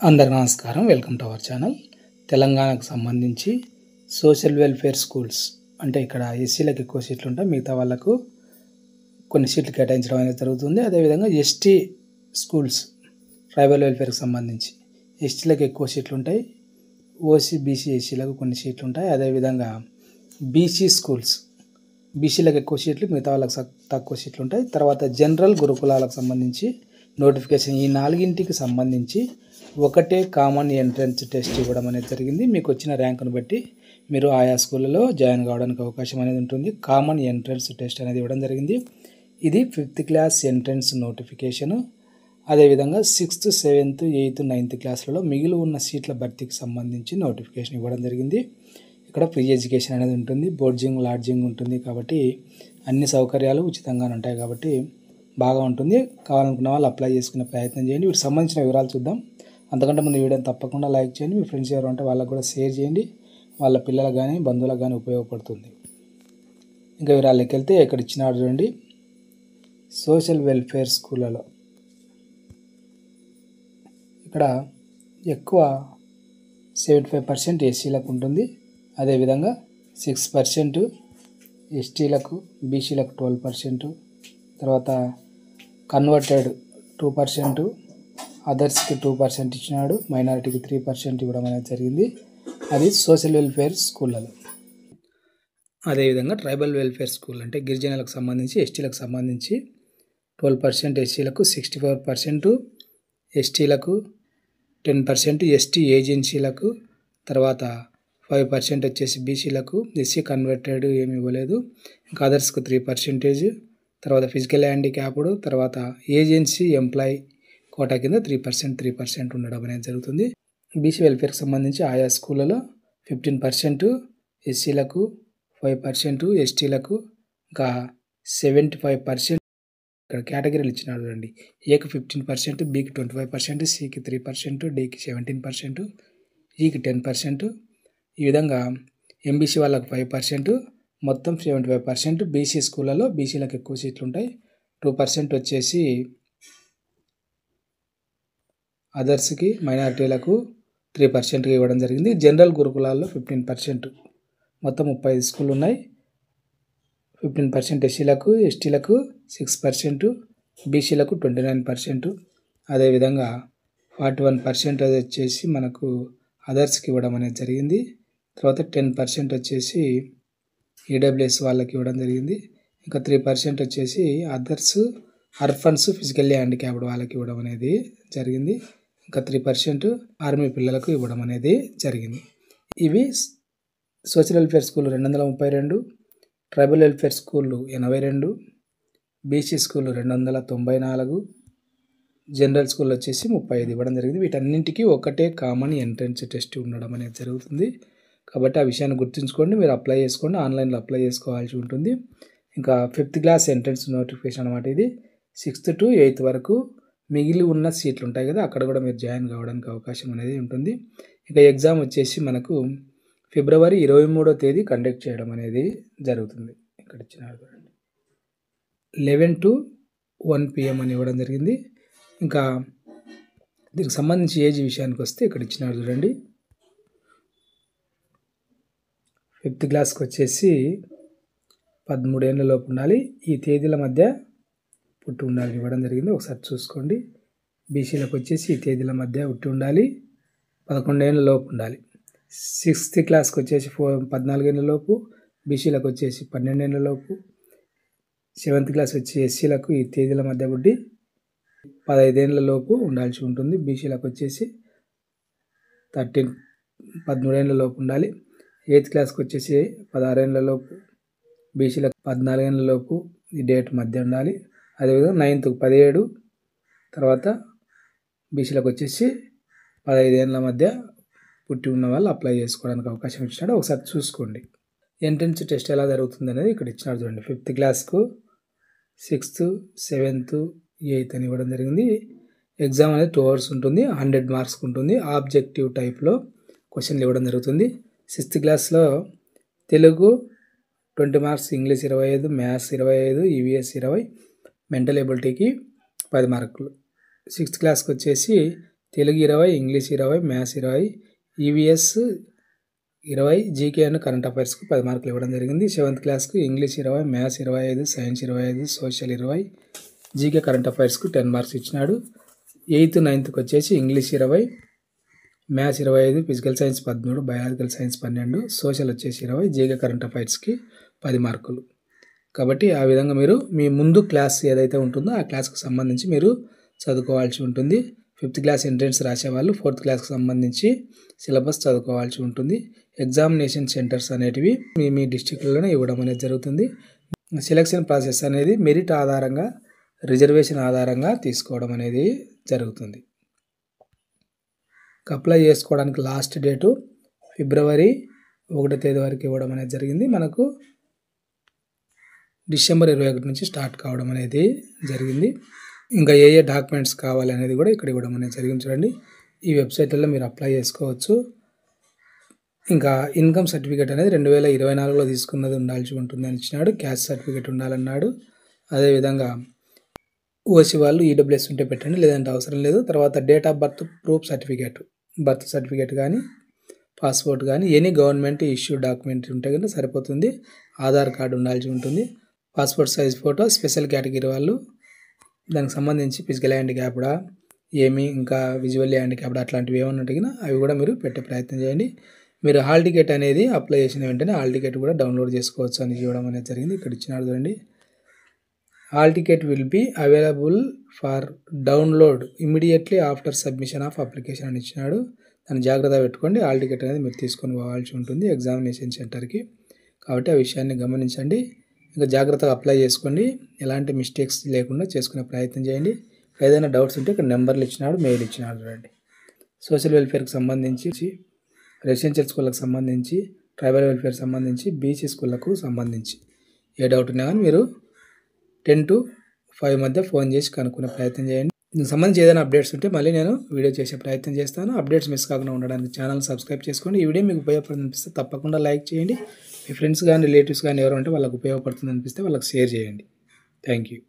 అందరికీ నమస్కారం. Welcome to our channel. తెలంగాణకు సంబంధించి సోషల్ వెల్ఫేర్ స్కూల్స్ అంటే ఇక్కడ ఎస్సీలకు ఎక్కువ సీట్లు ఉంటాయి, మిగతా వాళ్ళకు కొన్ని సీట్లు కేటాయించడం అనేది జరుగుతుంది. అదేవిధంగా ఎస్టీ స్కూల్స్ ట్రైబల్ వెల్ఫేర్కి సంబంధించి ఎస్టీలకు ఎక్కువ సీట్లు ఉంటాయి, ఓసీ బీసీ ఎస్సీలకు కొన్ని సీట్లు ఉంటాయి. అదేవిధంగా బీసీ స్కూల్స్ బీసీలకు ఎక్కువ సీట్లు, మిగతా వాళ్ళకి తక్కువ సీట్లు ఉంటాయి. తర్వాత జనరల్ గురుకులాలకు సంబంధించి నోటిఫికేషన్ ఈ నాలుగింటికి సంబంధించి ఒకటే కామన్ ఎంట్రన్స్ టెస్ట్ ఇవ్వడం అనేది జరిగింది. మీకు వచ్చిన ర్యాంకును బట్టి మీరు ఆయా స్కూళ్ళలో జాయిన్ కావడానికి అవకాశం అనేది ఉంటుంది. కామన్ ఎంట్రన్స్ టెస్ట్ అనేది ఇవ్వడం జరిగింది. ఇది 5th క్లాస్ ఎంట్రన్స్ నోటిఫికేషను. అదేవిధంగా 6th, 7th, 8th, 9th క్లాసులలో మిగిలి ఉన్న సీట్ల భర్తీకి సంబంధించి నోటిఫికేషన్ ఇవ్వడం జరిగింది. ఇక్కడ ఫ్రీ ఎడ్యుకేషన్ అనేది ఉంటుంది, బోర్డింగ్ లాడ్జింగ్ ఉంటుంది. కాబట్టి అన్ని సౌకర్యాలు ఉచితంగానే ఉంటాయి కాబట్టి బాగా ఉంటుంది. కావాలనుకున్న వాళ్ళు అప్లై చేసుకునే ప్రయత్నం చేయండి. వీటికి సంబంధించిన వివరాలు చూద్దాం. అంతకంటే ముందు వీడియోని తప్పకుండా లైక్ చేయండి. మీ ఫ్రెండ్స్ ఎవరు ఉంటే వాళ్ళకు కూడా షేర్ చేయండి. వాళ్ళ పిల్లలకు కానీ బంధువులకు కానీ ఉపయోగపడుతుంది. ఇంకా వివరాల్లోకి వెళ్తే ఇక్కడ ఇచ్చినాడు చూడండి. సోషల్ వెల్ఫేర్ స్కూళ్ళలో ఇక్కడ ఎక్కువ 75% ఎస్సీలకు ఉంటుంది. అదేవిధంగా 6% ఎస్టీలకు, బీసీలకు 12%, తర్వాత కన్వర్టెడ్ 2%, అదర్స్కి 2% ఇచ్చినాడు, మైనారిటీకి 3% ఇవ్వడం అనేది జరిగింది. అది సోషల్ వెల్ఫేర్ స్కూళ్ళలో. అదేవిధంగా ట్రైబల్ వెల్ఫేర్ స్కూల్ అంటే గిరిజనులకు సంబంధించి ఎస్టీలకు సంబంధించి 12% ఎస్సీలకు, 64% ఎస్టీలకు, 10% ఎస్టీ ఏజెన్సీలకు, తర్వాత 5% వచ్చేసి బీసీలకు, ఎస్సీ కన్వర్టెడ్ ఏమి ఇవ్వలేదు, ఇంకా అదర్స్కు 3%, తర్వాత ఫిజికల్ హ్యాండిక్యాప్డ్, తర్వాత ఏజెన్సీ ఎంప్లాయీ కోటా కింద 3% ఉండడం అనేది జరుగుతుంది. బీసీ వెల్ఫేర్కి సంబంధించి ఆయా స్కూళ్ళలో 15% ఎస్సీలకు, 5% ఎస్టీలకు, ఇంకా 75% ఇక్కడ కేటగిరీలు ఇచ్చినాడు చూడండి. ఏకి 15%, బీకి 25%, సికి 3%, డీకి 17%, ఈకి 10%. ఈ విధంగా ఎంబీసీ వాళ్ళకు 5%, మొత్తం 75%. బీసీ స్కూళ్ళలో బీసీలకు ఎక్కువ సీట్లు ఉంటాయి. 2% వచ్చేసి అదర్స్కి, మైనారిటీలకు 3% ఇవ్వడం జరిగింది. జనరల్ గురుకులాల్లో 15%, మొత్తం 35 స్కూళ్ళు ఉన్నాయి. 15% ఎస్సీలకు, ఎస్టీలకు 6%, బీసీలకు 29%. అదేవిధంగా 41% అది వచ్చేసి మనకు అదర్స్కి ఇవ్వడం అనేది జరిగింది. తర్వాత 10% వచ్చేసి ఈడబ్ల్యూఎస్ వాళ్ళకి ఇవ్వడం జరిగింది. ఇంకా 3% వచ్చేసి అదర్స్, అర్ఫన్స్, ఫిజికల్లీ హ్యాండిక్యాప్డ్ వాళ్ళకి ఇవ్వడం అనేది జరిగింది. ఇంకా 3% ఆర్మీ పిల్లలకు ఇవ్వడం అనేది జరిగింది. ఇవి social welfare school 232, tribal welfare స్కూళ్ళు 82, బీసీ స్కూళ్ళు 294, జనరల్ స్కూల్ వచ్చేసి 35 ఇవ్వడం జరిగింది. వీటన్నింటికి ఒకటే కామన్ ఎంట్రన్స్ టెస్ట్ ఉండడం అనేది జరుగుతుంది. కాబట్టి ఆ విషయాన్ని గుర్తుంచుకోండి. మీరు అప్లై చేసుకోండి, ఆన్లైన్లో అప్లై చేసుకోవాల్సి ఉంటుంది. ఇంకా 5th క్లాస్ ఎంట్రన్స్ నోటిఫికేషన్ అన్నమాట ఇది. 6th to 8th వరకు మిగిలి ఉన్న సీట్లు ఉంటాయి కదా, అక్కడ కూడా మీరు జాయిన్ కావడానికి అవకాశం అనేది ఉంటుంది. ఇక ఎగ్జామ్ వచ్చేసి మనకు ఫిబ్రవరి 23వ తేదీ కండక్ట్ చేయడం అనేది జరుగుతుంది. ఇక్కడ ఇచ్చినారు 11 to 1 PM అని ఇవ్వడం జరిగింది. ఇంకా దీనికి సంబంధించి ఏజ్ విషయానికి వస్తే ఇక్కడ ఇచ్చినారు చూడండి. 5th క్లాస్కి వచ్చేసి 13 ఏళ్ళ లోపు ఉండాలి, ఈ తేదీల మధ్య పుట్టి ఉండాలి ఇవ్వడం జరిగింది. ఒకసారి చూసుకోండి. బీసీలకు వచ్చేసి ఈ తేదీల మధ్య పుట్టి ఉండాలి, 11 ఏళ్ళ లోపు ఉండాలి. 6th క్లాస్కి వచ్చేసి 14 ఏళ్ళ లోపు, బీసీలకు వచ్చేసి 12 ఏళ్ళ లోపు. 7th క్లాస్ వచ్చి ఎస్సీలకు ఈ తేదీల మధ్య పుట్టి 15 ఏళ్ళ లోపు ఉండాల్సి ఉంటుంది. బీసీలకు వచ్చేసి 13 ఏళ్ళ లోపు ఉండాలి. 8th క్లాస్కి వచ్చేసి 16 ఏళ్ళ లోపు, బీసీలకు 14 ఏళ్ళ లోపు ఈ డేట్ మధ్య ఉండాలి. అదేవిధంగా 9th 17, తర్వాత బీసీలకు వచ్చేసి 15 ఏళ్ళ మధ్య పుట్టి ఉన్న వాళ్ళు అప్లై చేసుకోవడానికి అవకాశం ఇచ్చినాడు. ఒకసారి చూసుకోండి. ఎంట్రన్స్ టెస్ట్ ఎలా జరుగుతుంది అనేది ఇక్కడ ఇచ్చినాడు చూడండి. 5th క్లాస్కు 6th, 7th, 8th అని ఇవ్వడం జరిగింది. ఎగ్జామ్ అనేది 2 hours ఉంటుంది, 100 మార్క్స్ ఉంటుంది. ఆబ్జెక్టివ్ టైప్లో క్వశ్చన్లు ఇవ్వడం జరుగుతుంది. 6th క్లాస్లో Telugu 20 marks, English 25, maths 25, EVS 20, mental ఎబిలిటీకి 10 మార్కులు. 6th క్లాస్కి వచ్చేసి Telugu 20, English 20, maths 20, EVS 20, GK and current అఫైర్స్కి 10 మార్కులు ఇవ్వడం జరిగింది. 7th క్లాస్కు English 20, maths 25, science 25, social 20, GK current అఫైర్స్కు 10 మార్క్స్ ఇచ్చినాడు. 8th, 9th వచ్చేసి English 20, maths 25, physical science 13, biological science 12, social వచ్చేసి 20, జీకే కరెంట్ అఫైర్స్కి 10 మార్కులు. కాబట్టి ఆ విధంగా మీరు మీ ముందు క్లాస్ ఏదైతే ఉంటుందో ఆ క్లాస్కి సంబంధించి మీరు చదువుకోవాల్సి ఉంటుంది. 5th క్లాస్ ఎంట్రన్స్ రాసేవాళ్ళు 4th క్లాస్కి సంబంధించి సిలబస్ చదువుకోవాల్సి ఉంటుంది. ఎగ్జామినేషన్ సెంటర్స్ అనేటివి మీ డిస్టిక్లోనే ఇవ్వడం అనేది జరుగుతుంది. సెలక్షన్ ప్రాసెస్ అనేది మెరిట్ ఆధారంగా, రిజర్వేషన్ ఆధారంగా తీసుకోవడం అనేది జరుగుతుంది. అప్లై చేసుకోవడానికి లాస్ట్ డేటు ఫిబ్రవరి 1 వరకు ఇవ్వడం అనేది జరిగింది. మనకు డిసెంబర్ 21 నుంచి స్టార్ట్ కావడం అనేది జరిగింది. ఇంకా ఏ డాక్యుమెంట్స్ కావాలి అనేది కూడా ఇక్కడ ఇవ్వడం అనేది జరిగింది. చూడండి, ఈ వెబ్సైట్లో మీరు అప్లై చేసుకోవచ్చు. ఇంకా ఇన్కమ్ సర్టిఫికేట్ అనేది 2024లో తీసుకున్నది ఉండాల్సి ఉంటుంది అని ఇచ్చినాడు. క్యాస్ట్ సర్టిఫికేట్ ఉండాలన్నాడు. అదేవిధంగా ఓసీ వాళ్ళు ఈడబ్ల్యూఎస్ ఉంటే పెట్టండి, లేదంటే అవసరం లేదు. తర్వాత date of birth proof certificate, birth certificate కానీ పాస్పోర్ట్ కానీ ఎనీ గవర్నమెంట్ ఇష్యూ డాక్యుమెంట్ ఉంటే కనుక సరిపోతుంది. ఆధార్ కార్డు ఉండాల్సి ఉంటుంది. Passport size photo, special category వాళ్ళు దానికి సంబంధించి ఫిజికల్ హ్యాండిక్యాప్డా ఇంకా విజువల్లీ హ్యాండిక్యాప్డా అట్లాంటివి ఏమన్నా ఉంటే అవి కూడా మీరు పెట్టే ప్రయత్నం చేయండి. మీరు హాల్ టికెట్ అనేది అప్లై చేసిన వెంటనే హాల్ టికెట్ కూడా డౌన్లోడ్ చేసుకోవచ్చు అని ఇవ్వడం అనేది జరిగింది. ఇక్కడ ఇచ్చినాడు చూడండి, hall ticket will be available for download immediately after submission of application అని ఇచ్చినాడు. దాన్ని జాగ్రత్త పెట్టుకోండి. హాల్ టికెట్ అనేది మీరు తీసుకొని పోవాల్సి ఉంటుంది ఎగ్జామినేషన్ సెంటర్కి. కాబట్టి ఆ విషయాన్ని గమనించండి. ఇంకా జాగ్రత్తగా అప్లై చేసుకోండి. ఎలాంటి మిస్టేక్స్ లేకుండా చేసుకునే ప్రయత్నం చేయండి. ఏదైనా డౌట్స్ ఉంటే ఇక్కడ నెంబర్లు ఇచ్చినాడు, మెయిల్ ఇచ్చినాడు. చూడండి, సోషల్ వెల్ఫేర్కి సంబంధించి, రెసిడెన్షియల్ స్కూళ్ళకి సంబంధించి, ట్రైబల్ వెల్ఫేర్ సంబంధించి, బీసీ స్కూళ్ళకు సంబంధించి ఏ డౌట్ ఉన్నా కానీ మీరు 10 to 5 మధ్య ఫోన్ చేసి కనుక్కునే ప్రయత్నం చేయండి. దీనికి సంబంధించి ఏదైనా అప్డేట్స్ ఉంటే మళ్ళీ నేను వీడియో చేసే ప్రయత్నం చేస్తాను. అప్డేట్స్ మిస్ కాకుండా ఉండడానికి ఛానల్ సబ్స్క్రైబ్ చేసుకోండి. ఈ వీడియో మీకు ఉపయోగపడుతుంది అనిపిస్తే తప్పకుండా లైక్ చేయండి. మీ ఫ్రెండ్స్ కానీ రిలేటివ్స్ కానీ ఎవరు ఉంటే వాళ్ళకి ఉపయోగపడుతుంది అనిపిస్తే వాళ్ళకి షేర్ చేయండి. Thank you.